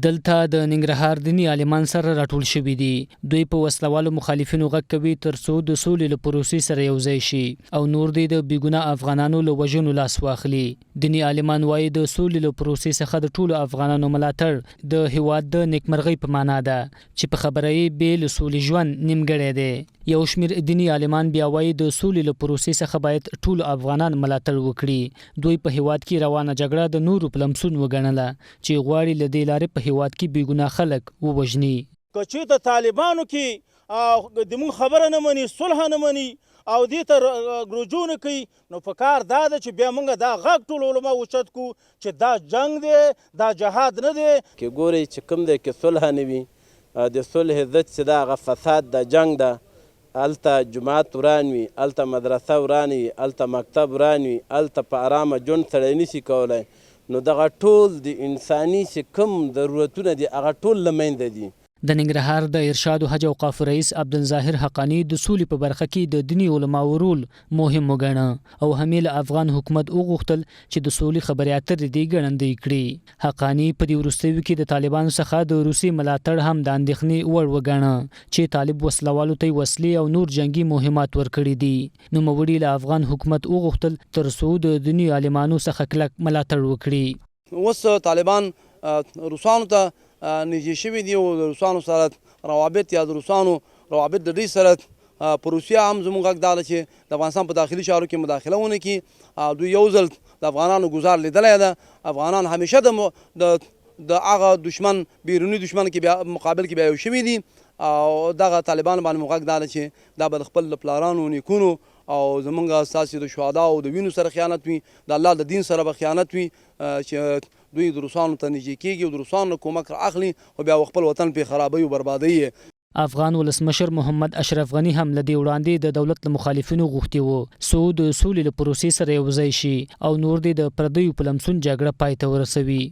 دلته د ننګرهار دیني عالمان سره راټول شوي دي. دوی په وسلوالو مخالفینو غږ کوي ترڅو د سولې له پروسې سره یوځای شي او نور دې د بېګناه افغانانو له وژنو لاس واخلي. دیني عالمان وایي د سولې له پروسې څخه د ټولو افغانانو ملاتړ د هیواد د نیکمرغۍ په معنا ده چې په خبره یې بې له سولې ژوند نیمګړی دی. یو شمېر دیني عالمان بیا وایي د سولې له پروسې څخه باید ټولو افغانان ملاتړ وکړي. دوی په هیواد کې روانه جګړه د نورو په لمسون وګڼله چې غواړي له دې لارې په هیواد کې بېګناه خلک ووژني. که چېرته طالبانو کې د موږ خبره نه مني، صلح نه مني او دې ته رجوع نه کوي، نو په کار دا ده چې بیا موږ دا غږ ټول علما اوچت کړو چې دا جنګ دی، دا جهاد نه دی. که ګورئ چې کوم دی کې صلح نه وي، د صلح ضد چې دا هغه فساد د جنګ ده، هلته جومات وران وي، هلته مدرسه وران وي، هلته مکتب وران وي، هلته په ارامه ژوند سړی نشي کولی، نو دغه ټول د انساني چې کوم ضرورتونه دي هغه ټول له منځه دي. د ننګرهار د ارشاد او حج اوقافو رئیس عبدالظاهر حقانی د سولې په برخه کې د دیني علماو رول مهم وګڼه او هم له افغان حکومت وغوښتل چې د سولې خبرې اترې دې ګړندۍ کړي. حقانی په دې وروستیو کې د طالبانو څخه د روسي ملاتړ هم د اندېښنې وړ وګڼه چې طالب وسلوالو ته وسلې او نور جنگي مهمات ورکړي دي. نوموړي له افغان حکومت وغوښتل ترڅو د دیني عالمانو څخه کلک ملاتړ وکړي. اوس طالبان روسانو ته نږدې شوي دي او د روسانو سره روابط یا د روسانو روابط د دوی سره په روسیه هم زموږ غږ دا ده چې د افغانستان په داخلي چارو کې مداخله ونه کړي. دوی یو ځل د افغانانو ګزار لیدلی ده. افغانان همیشه د هغه دشمن بیروني دشمن کې بیا مقابل کې بیا یو شوي دي او دغه طالبان باندې مو غږ دا ده چې دا به د خپل پلارانو نیکونو او زمونږ ستاسې د شهداو د وینو سره خیانت وي، د الله د دین سره به خیانت وي چې دوی د روسانو ته نږدې کېږي او د روسانو نه کومک اخلي او بیا خپل وطن پرې خرابوي او بربادوي. افغان ولسمشر محمد اشرف غني هم له دې وړاندې د دولت له مخالفینو غوښتي وو څو د سولې له پروسې سره یوځای شي او نور دې د پردیو په لمسون جګړه پای ته ورسوي.